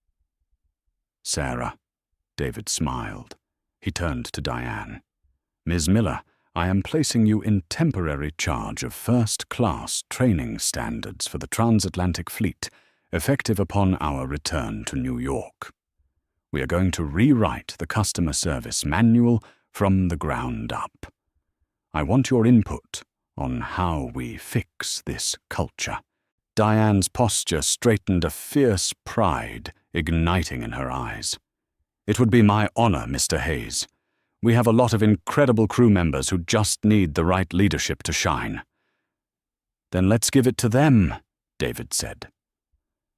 S1: "Sarah," David smiled. He turned to Diane. "Ms. Miller, I am placing you in temporary charge of first-class training standards for the transatlantic fleet, effective upon our return to New York. We are going to rewrite the customer service manual from the ground up. I want your input on how we fix this culture." Diane's posture straightened, a fierce pride igniting in her eyes. "It would be my honor, Mr. Hayes. We have a lot of incredible crew members who just need the right leadership to shine." "Then let's give it to them," David said.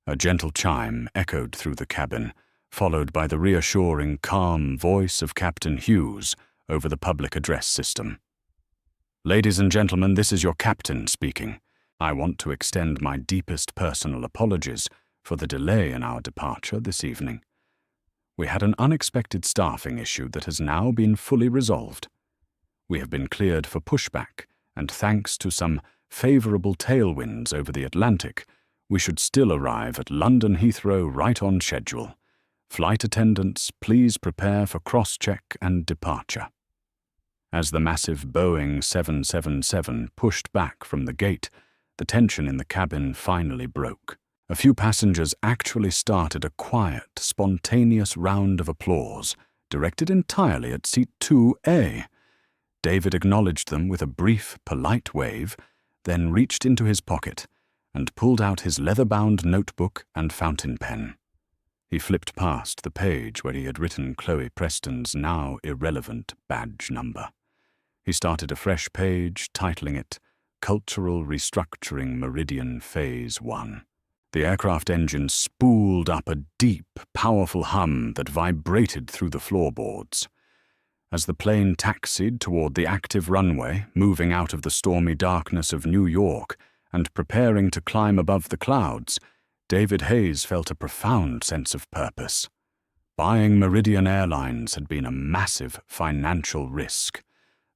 S1: A gentle chime echoed through the cabin, followed by the reassuring, calm voice of Captain Hughes over the public address system. "Ladies and gentlemen, this is your captain speaking. I want to extend my deepest personal apologies for the delay in our departure this evening. We had an unexpected staffing issue that has now been fully resolved. We have been cleared for pushback, and thanks to some favorable tailwinds over the Atlantic, we should still arrive at London Heathrow right on schedule. Flight attendants, please prepare for cross-check and departure." As the massive Boeing 777 pushed back from the gate, the tension in the cabin finally broke. A few passengers actually started a quiet, spontaneous round of applause, directed entirely at seat 2A. David acknowledged them with a brief, polite wave, then reached into his pocket and pulled out his leather-bound notebook and fountain pen. He flipped past the page where he had written Chloe Preston's now irrelevant badge number. He started a fresh page, titling it Cultural Restructuring Meridian Phase 1. The aircraft engine spooled up a deep, powerful hum that vibrated through the floorboards. As the plane taxied toward the active runway, moving out of the stormy darkness of New York and preparing to climb above the clouds, David Hayes felt a profound sense of purpose. Buying Meridian Airlines had been a massive financial risk.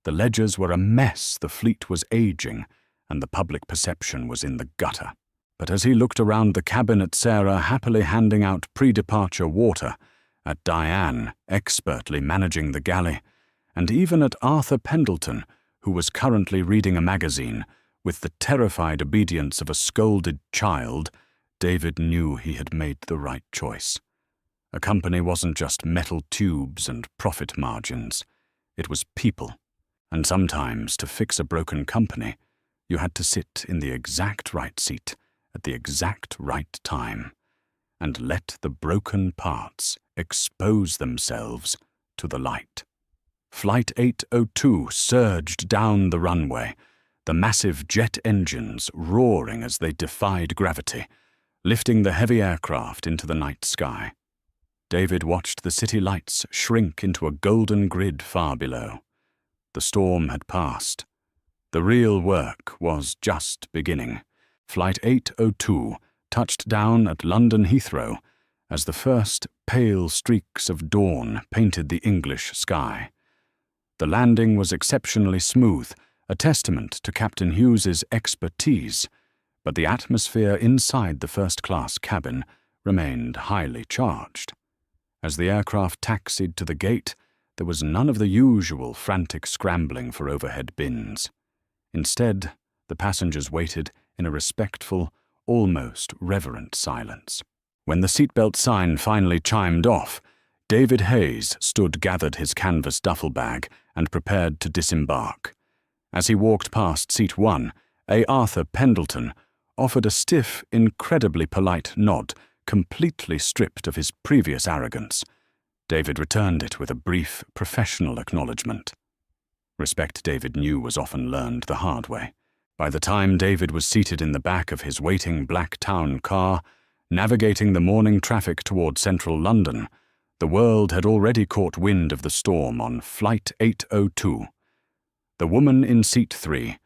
S1: The ledgers were a mess, the fleet was aging, and the public perception was in the gutter. But as he looked around the cabin at Sarah happily handing out pre-departure water, at Diane expertly managing the galley, and even at Arthur Pendleton, who was currently reading a magazine, with the terrified obedience of a scolded child, David knew he had made the right choice. A company wasn't just metal tubes and profit margins. It was people. And sometimes, to fix a broken company, you had to sit in the exact right seat at the exact right time, and let the broken parts expose themselves to the light. Flight 802 surged down the runway, the massive jet engines roaring as they defied gravity, lifting the heavy aircraft into the night sky. David watched the city lights shrink into a golden grid far below. The storm had passed. The real work was just beginning. Flight 802 touched down at London Heathrow as the first pale streaks of dawn painted the English sky. The landing was exceptionally smooth, a testament to Captain Hughes's expertise, but the atmosphere inside the first-class cabin remained highly charged. As the aircraft taxied to the gate, there was none of the usual frantic scrambling for overhead bins. Instead, the passengers waited in a respectful, almost reverent silence. When the seatbelt sign finally chimed off, David Hayes stood gathered his canvas duffel bag and prepared to disembark. As he walked past seat 1, A. Arthur Pendleton offered a stiff, incredibly polite nod, completely stripped of his previous arrogance. David returned it with a brief, professional acknowledgement. Respect David knew was often learned the hard way. By the time David was seated in the back of his waiting black town car, navigating the morning traffic toward central London, the world had already caught wind of the storm on Flight 802. The woman in seat 3,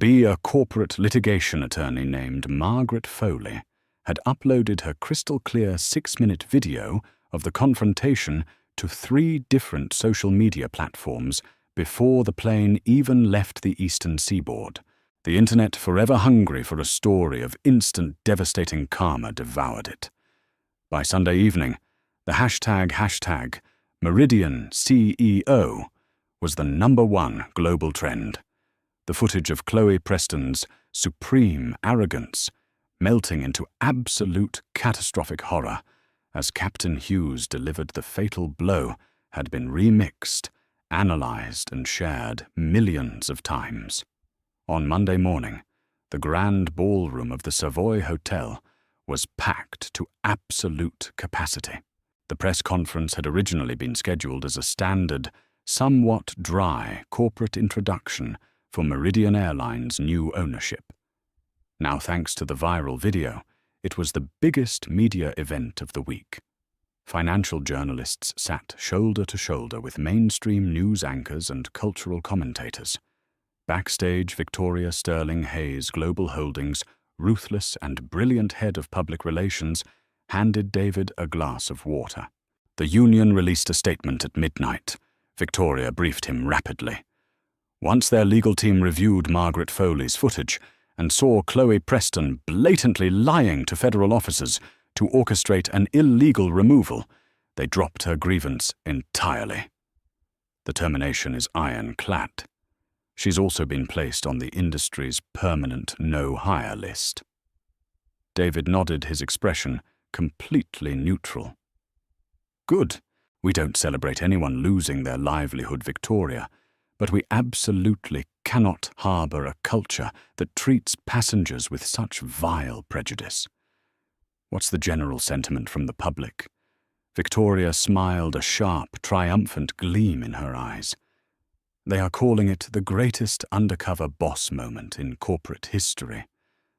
S1: a corporate litigation attorney named Margaret Foley, had uploaded her crystal-clear 6-minute video of the confrontation to 3 different social media platforms before the plane even left the eastern seaboard. The internet, forever hungry for a story of instant devastating karma, devoured it. By Sunday evening, the hashtag Meridian CEO was the #1 global trend. The footage of Chloe Preston's supreme arrogance melting into absolute catastrophic horror as Captain Hughes delivered the fatal blow had been remixed, analyzed, and shared millions of times. On Monday morning, the grand ballroom of the Savoy Hotel was packed to absolute capacity. The press conference had originally been scheduled as a standard, somewhat dry corporate introduction for Meridian Airline's new ownership. Now, thanks to the viral video, it was the biggest media event of the week. Financial journalists sat shoulder to shoulder with mainstream news anchors and cultural commentators. Backstage, Victoria Sterling Hayes Global Holdings' ruthless and brilliant head of public relations handed David a glass of water. The union released a statement at midnight. Victoria briefed him rapidly. Once their legal team reviewed Margaret Foley's footage and saw Chloe Preston blatantly lying to federal officers to orchestrate an illegal removal, they dropped her grievance entirely. The termination is ironclad. She's also been placed on the industry's permanent no-hire list. David nodded, his expression completely neutral. Good. We don't celebrate anyone losing their livelihood, Victoria, but we absolutely cannot harbor a culture that treats passengers with such vile prejudice. What's the general sentiment from the public? Victoria smiled, a sharp, triumphant gleam in her eyes. They are calling it the greatest undercover boss moment in corporate history.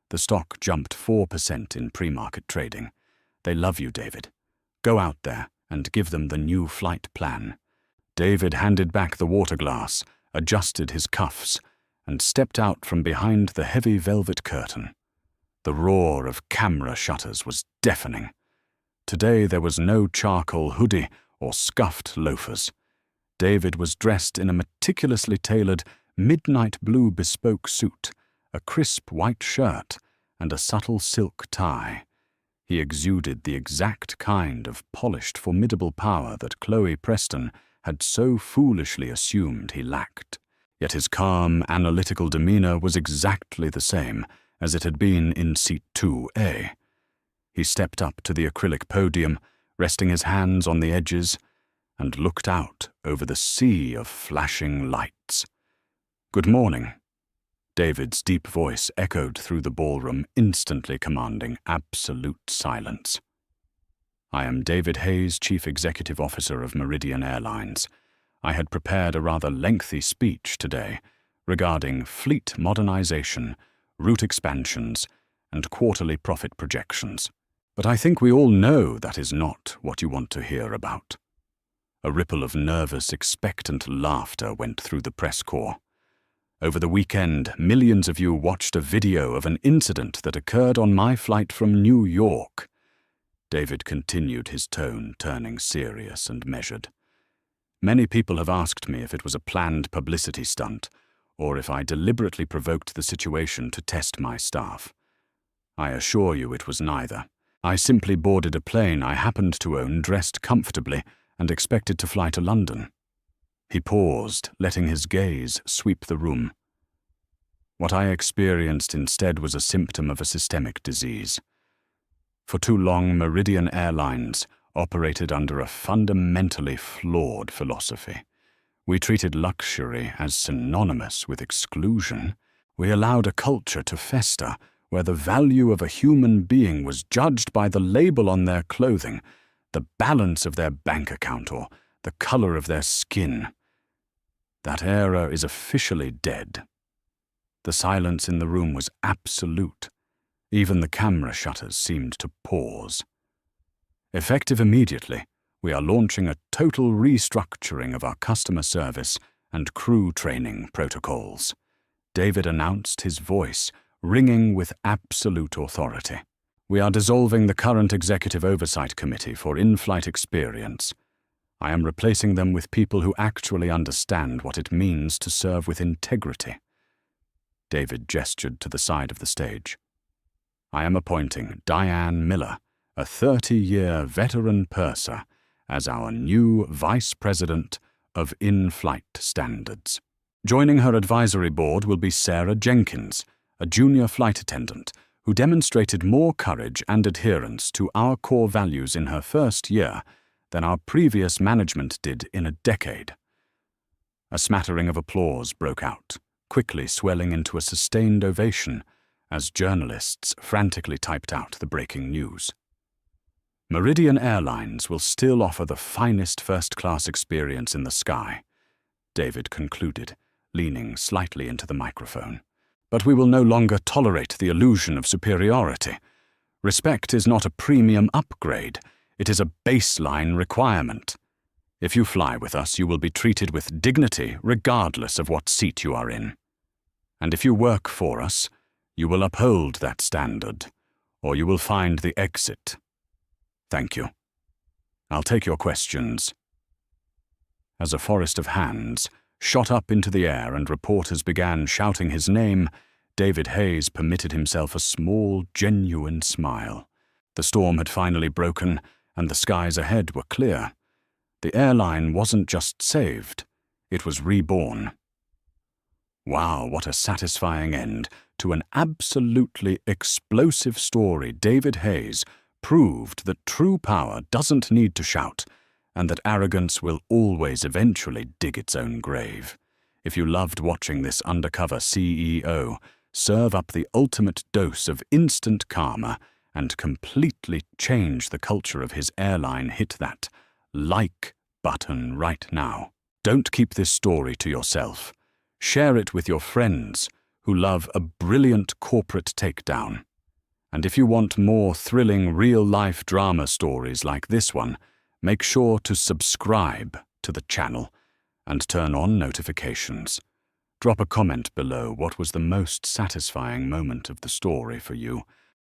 S1: The stock jumped 4% in pre-market trading. They love you, David. Go out there and give them the new flight plan. David handed back the water glass, adjusted his cuffs, and stepped out from behind the heavy velvet curtain. The roar of camera shutters was deafening. Today there was no charcoal hoodie or scuffed loafers. David was dressed in a meticulously tailored midnight blue bespoke suit, a crisp white shirt, and a subtle silk tie. He exuded the exact kind of polished, formidable power that Chloe Preston had so foolishly assumed he lacked. Yet his calm, analytical demeanor was exactly the same as it had been in seat 2A. He stepped up to the acrylic podium, resting his hands on the edges, and looked out over the sea of flashing lights. "Good morning." David's deep voice echoed through the ballroom, instantly commanding absolute silence. I am David Hayes, Chief Executive Officer of Meridian Airlines. I had prepared a rather lengthy speech today regarding fleet modernization, route expansions, and quarterly profit projections. But I think we all know that is not what you want to hear about. A ripple of nervous, expectant laughter went through the press corps. Over the weekend, millions of you watched a video of an incident that occurred on my flight from New York. David continued, his tone turning serious and measured. Many people have asked me if it was a planned publicity stunt, or if I deliberately provoked the situation to test my staff. I assure you it was neither. I simply boarded a plane I happened to own, dressed comfortably, and expected to fly to London. He paused, letting his gaze sweep the room. What I experienced instead was a symptom of a systemic disease. For too long, Meridian Airlines operated under a fundamentally flawed philosophy. We treated luxury as synonymous with exclusion. We allowed a culture to fester where the value of a human being was judged by the label on their clothing, the balance of their bank account, or the color of their skin. That era is officially dead. The silence in the room was absolute. Even the camera shutters seemed to pause. Effective immediately, we are launching a total restructuring of our customer service and crew training protocols. David announced, his voice ringing with absolute authority. We are dissolving the current Executive Oversight Committee for in-flight experience. I am replacing them with people who actually understand what it means to serve with integrity. David gestured to the side of the stage. I am appointing Diane Miller, a 30-year veteran purser, as our new Vice President of In-Flight Standards. Joining her advisory board will be Sarah Jenkins, a junior flight attendant who demonstrated more courage and adherence to our core values in her first year than our previous management did in a decade. A smattering of applause broke out, quickly swelling into a sustained ovation as journalists frantically typed out the breaking news. Meridian Airlines will still offer the finest first-class experience in the sky, David concluded, leaning slightly into the microphone. But we will no longer tolerate the illusion of superiority. Respect is not a premium upgrade. It is a baseline requirement. If you fly with us, you will be treated with dignity regardless of what seat you are in. And if you work for us, you will uphold that standard, or you will find the exit. Thank you. I'll take your questions. As a forest of hands shot up into the air and reporters began shouting his name, David Hayes permitted himself a small, genuine smile. The storm had finally broken, and the skies ahead were clear. The airline wasn't just saved, it was reborn. Wow, what a satisfying end to an absolutely explosive story. David Hayes proved that true power doesn't need to shout, and that arrogance will always eventually dig its own grave. If you loved watching this undercover CEO serve up the ultimate dose of instant karma and completely change the culture of his airline, hit that like button right now. Don't keep this story to yourself. Share it with your friends who love a brilliant corporate takedown. And if you want more thrilling real-life drama stories like this one, make sure to subscribe to the channel and turn on notifications. Drop a comment below what was the most satisfying moment of the story for you.